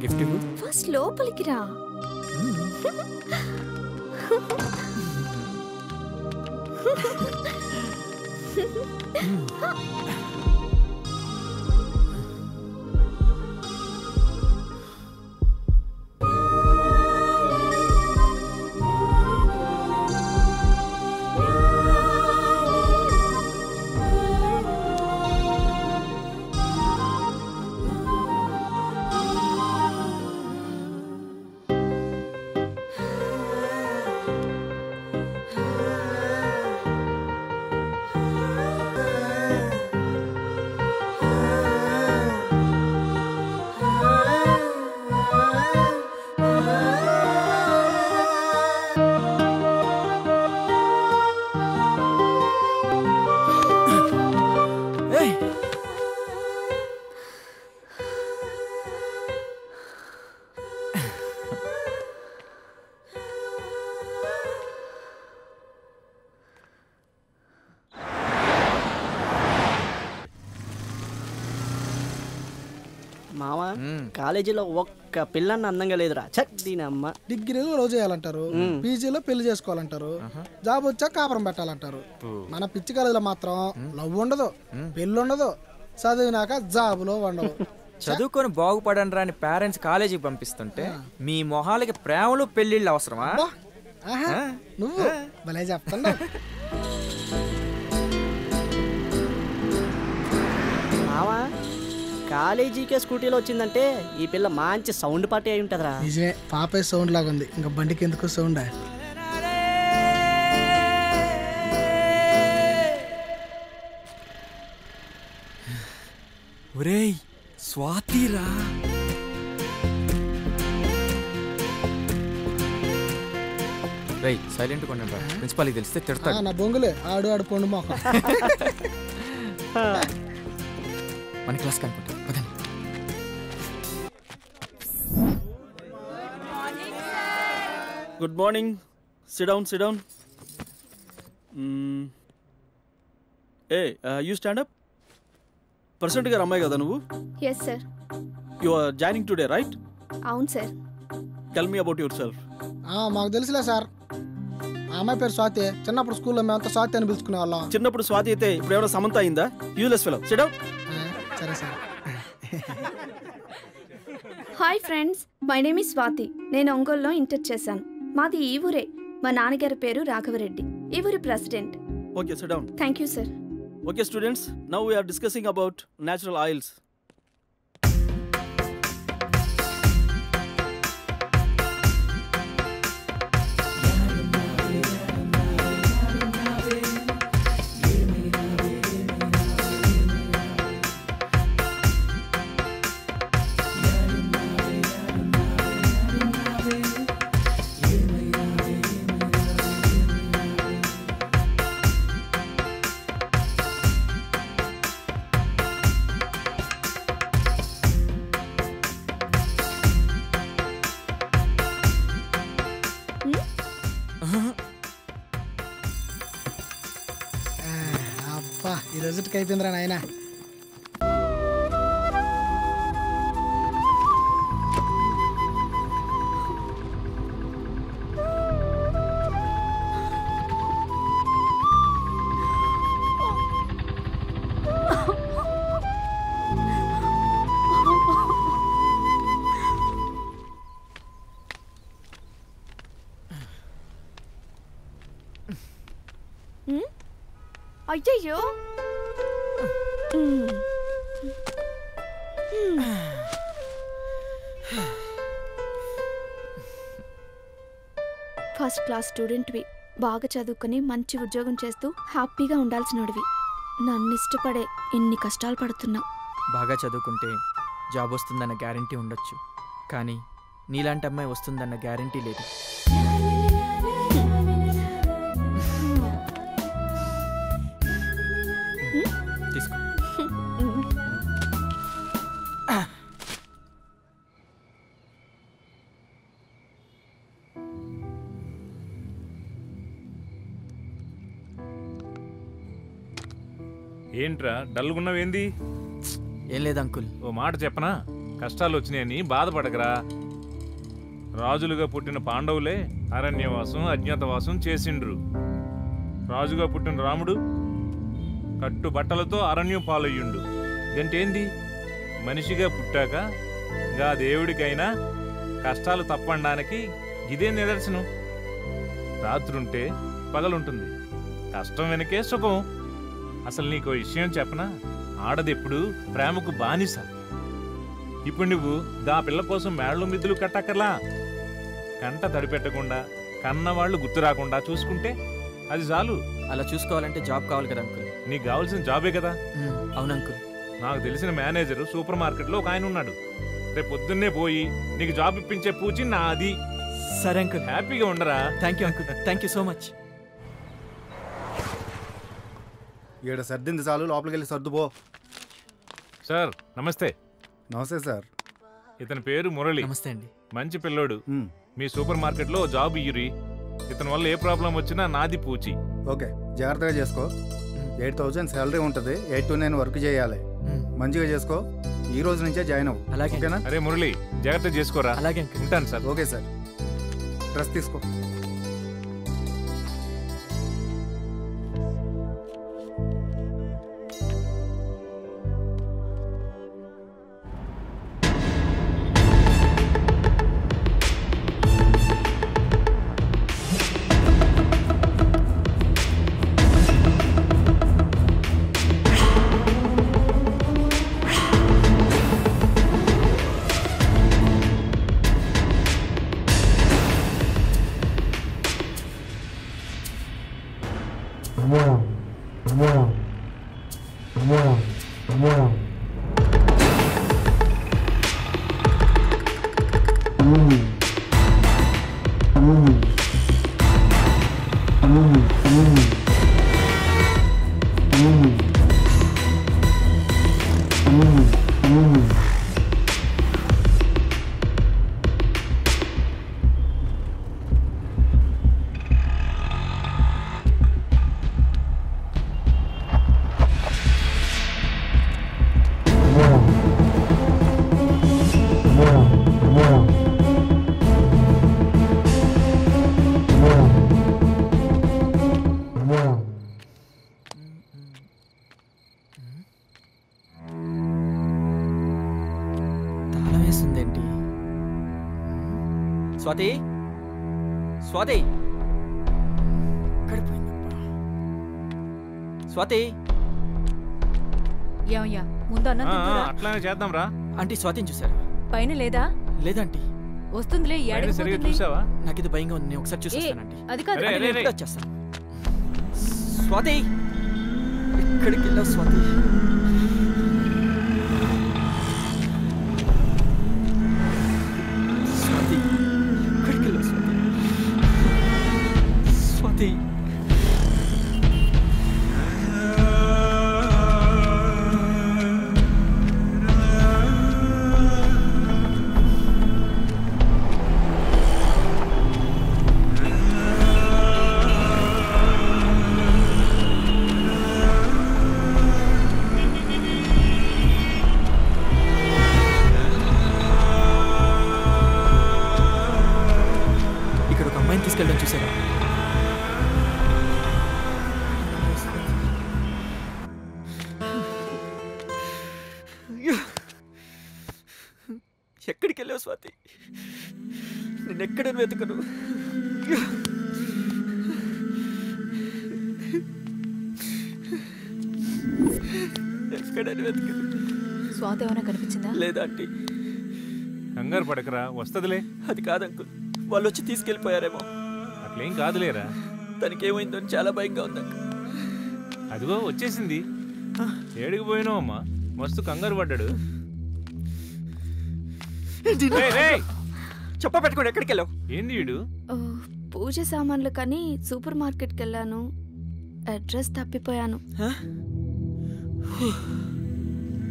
Gift ఇవ్వు. First లోపలికి రా. మావా కాలేజీలో ఒక్క పిల్లన్న అందంగా లేదురా. దీని అమ్మ. డిగ్రీలో రోజు చేయాలంటారు, పీజీలో పెళ్లి చేసుకోవాలంటారు, జాబ్ వచ్చాక కాపురం పెట్టాలంటారు. మన పిచ్చి కాలేజీలో మాత్రం లవ్ ఉండదు, పెళ్లి ఉండదు, చదివినాక జాబులో ఉండవు. చదువుకొని బాగుపడండి అని పేరెంట్స్ కాలేజీకి పంపిస్తుంటే మీ మొహాలకి ప్రేమలు పెళ్లిళ్ళు అవసరమా? నువ్వు భలే చెప్తాను. మావా కాలేజీకే స్కూటీలో వచ్చిందంటే ఈ పిల్ల మంచి సౌండ్ పార్టీ అయి ఉంటుందిరా. నిజమే, పాపే సౌండ్ లాగా ఉంది. ఇంకా బండికి ఎందుకు సౌండ్? ఒరేయ్ స్వాతిరా. రేయ్ సైలెంట్ కొండ ప్రిన్సిపాల్కి తెలిస్తే తిడతాడు. నా బొంగులే ఆడు ఆడు పొండు మొక్క. మన క్లాస్ కనుకుంటా. Good morning. Sit down, sit down. You stand up. పర్సెంట్ గారు అమ్మాయి కదా నువ్వు? Yes sir. You are joining today right? అవును sir. Tell me about yourself. మాకు తెలుసులే సార్. ఆ అమ్మాయి పేరు స్వాతి. చిన్నప్పుడు స్కూల్లో మేమంతా స్వాతి అని పిలుచుకునే వాళ్ళం. చిన్నప్పుడు స్వాతి అయితే ఇప్పుడు ఎవరో సమంత అయిందా? Useless fellow. Sit down. సరే sir. Hi friends, my name is Swathi. నేను ఒంగోలులో ఇంటర్ చేశాను. మాది ఈ ఊరే. మా నాన్నగారి పేరు రాఘవరెడ్డి, ఈ ఊరి president. Okay, SIT down. Thank you sir. Okay students, now we are discussing about natural oils. ఈ రోజుకి అయిపోయిందిరా నాయన. అయ్యయ్యో, ఫస్ట్ క్లాస్ స్టూడెంట్వి, బాగా చదువుకొని మంచి ఉద్యోగం చేస్తూ హ్యాపీగా ఉండాల్సినోడివి. నన్ను ఇష్టపడే ఇన్ని కష్టాలు పడుతున్నావు. బాగా చదువుకుంటే జాబ్ వస్తుందన్న గ్యారంటీ ఉండొచ్చు, కానీ నీలాంటి అమ్మాయి వస్తుందన్న గ్యారంటీ లేదు. తీసుకో. ఏంట్రా డల్గున్నావేంది? ఏం లేదు అంకుల్, ఓ మాట చెప్పనా? కష్టాలు వచ్చినాయని బాధపడకరా. రాజులుగా పుట్టిన పాండవులే అరణ్యవాసం అజ్ఞాతవాసం చేసిండ్రు. రాజుగా పుట్టిన రాముడు కట్టు బట్టలతో అరణ్యం పాలయ్యుండు. ఇదంటేంది? మనిషిగా పుట్టాక గా దేవుడికైనా కష్టాలు తప్పడానికి ఇదే నిదర్శనం. రాత్రుంటే పగలుంటుంది, కష్టం వెనకే సుఖం. అసలు నీకో విషయం చెప్పనా? ఆడదెప్పుడు ప్రేమకు బానిస. ఇప్పుడు నువ్వు దా పిల్ల కోసం మేడలు మిద్దులు కట్టక్కర్లా. కంట తడిపెట్టకుండా కన్నవాళ్లు గుర్తు రాకుండా చూసుకుంటే అది చాలు. అలా చూసుకోవాలంటే జాబ్ కావాలి కదా అంకుల్. నీకు కావాల్సిన జాబే కదా. అవును అంకుల్. నాకు తెలిసిన మేనేజర్ సూపర్ మార్కెట్లో ఒక ఆయన ఉన్నాడు. రేపు పొద్దున్నే పోయి నీకు జాబ్ ఇప్పించే పూచి నాది. సరే అంకుల్. హ్యాపీగా ఉండరా. Thank you uncle. Thank you so much. ఈడ సర్దింది చాలు, లోపలికి వెళ్ళి సర్దుపో. సార్ నమస్తే. నమస్తే సార్. ఇతని పేరు మురళి. నమస్తే అండి. మంచి పిల్లోడు. మీ సూపర్ మార్కెట్లో జాబ్ ఇయ్యురి. ఇతని వల్ల ఏ ప్రాబ్లం వచ్చినా నాది పూచి. ఓకే, జాగ్రత్తగా చేసుకో. 8,000 శాలరీ ఉంటుంది. 8 to 9 వర్క్ చేయాలి. మంచిగా చేసుకో. ఈ రోజు నుంచే జాయిన్ అవ్వు. అలాగే. ఓకేనా? అరే మురళి, జాగ్రత్త చేసుకోరా. అలాగే. ఉంటాను సార్. Okay sir. డ్రెస్ తీసుకో. స్వాతి, స్వాతి, ఎక్కడిపోయిందబ్బా? స్వాతి. ఏమయ్యా, ముందు అన్నం తిందురా. అట్లానే చేద్దాం రా. ఆంటీ స్వాతిని చూసారా? పైన లేదా? లేదంటీ. వస్తుందిలే. సరిగా చూసావా? నాకు ఇది భయంగా ఉంది. నేను ఒకసారి చూసేస్తానండి. అది కాదు, వచ్చేస్తాను. స్వాతి, ఎక్కడికి వెళ్ళావు స్వాతి? స్వాతి, ఎక్కడికి వెళ్ళావు స్వాతి? స్వాతి. తీసుకెళ్ళడం చూసారా? ఎక్కడికి వెళ్ళావు స్వాతి? నేనెక్కడని వెతకను. ఎక్కడని వెతకను. స్వాతి ఏమైనా కనిపించిందా? లేదా ఆంటీ. కంగారు పడకరా, వస్తదిలే. అది కాదు అంకుల్, వాళ్ళు వచ్చి తీసుకెళ్ళిపోయారేమో. అట్లేం కాదులేరా. తనకేమైందో అని చాలా భయంగా ఉంది అంకుల్. అదిగో వచ్చేసింది. ఏడికి పోయినావు అమ్మా? మస్తు కంగారు పడ్డాడు. చెప్ప పెట్టుకోండి, ఎక్కడికి వెళ్ళావు? ఏంది వీడు? పూజ సామాన్లు కానీ సూపర్ మార్కెట్కి వెళ్ళాను. అడ్రస్ తప్పిపోయాను.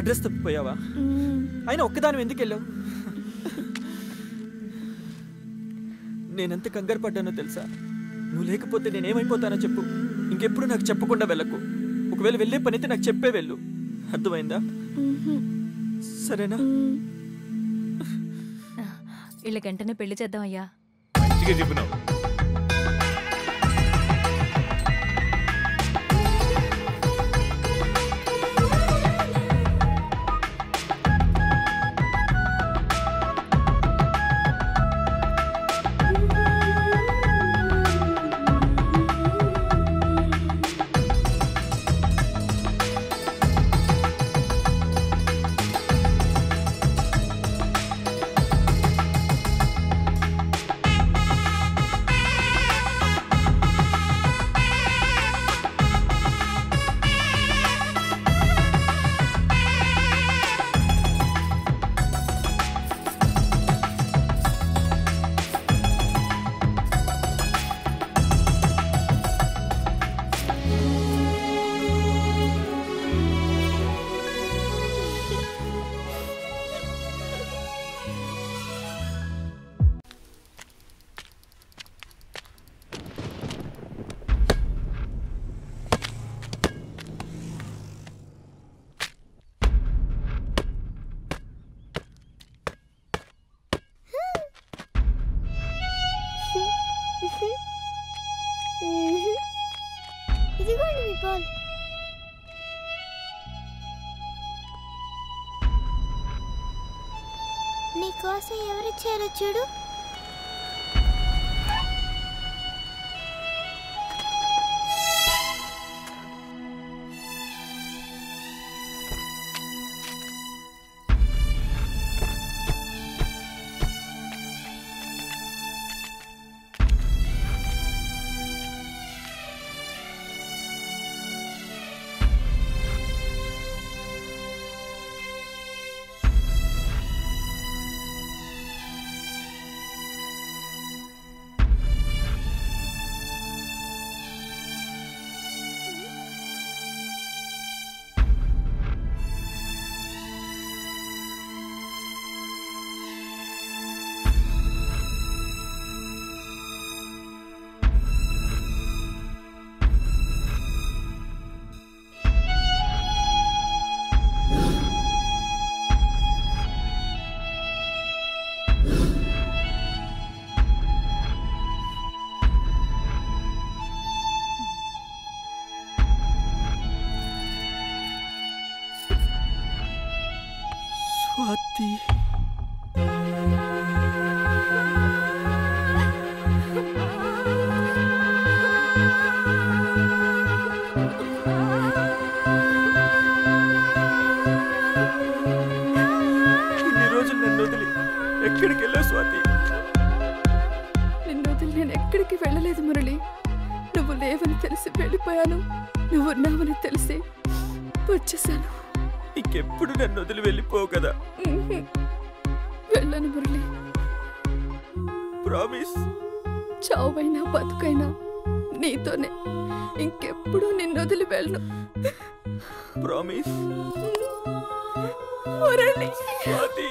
అడ్రస్ తప్పిపోయావా? అయినా ఒక్కదాని ఎందుకు వెళ్ళావు? నేనెంత కంగారు పడ్డానో తెలుసా? నువ్వు లేకపోతే నేనేమైపోతానో చెప్పు. ఇంకెప్పుడు నాకు చెప్పకుండా వెళ్ళకు. ఒకవేళ వెళ్ళే పనైతే నాకు చెప్పే వెళ్ళు. అర్థమైందా? సరేనా? వీళ్ళకి వెంటనే పెళ్లి చేద్దాం అయ్యా. మంచిగా చెప్పినావు. ఇదిగోండి మీ బాల్. నీకోసం ఎవరిచ్చారో చూడు. స్వాతి, ఇన్ని రోజులు నన్ను వదిలి ఎక్కడికి వెళ్ళావు స్వాతి? నిన్ను వదిలి నేను ఎక్కడికి వెళ్ళలేదు మురళి. నువ్వు లేవని తెలిసి వెళ్ళిపోయాను, నువ్వు ఉన్నావని తెలిసి వచ్చేసాను. ఇంకెప్పుడు నన్ను వదిలి వెళ్ళిపోవు కదా? వెళ్ళను మురళి. ప్రామిస్? చావైనా బతుకైనా నీతోనే, ఇంకెప్పుడు నిన్ను వదిలి వెళ్ళను. ప్రామిస్? మురళి. స్వాతి.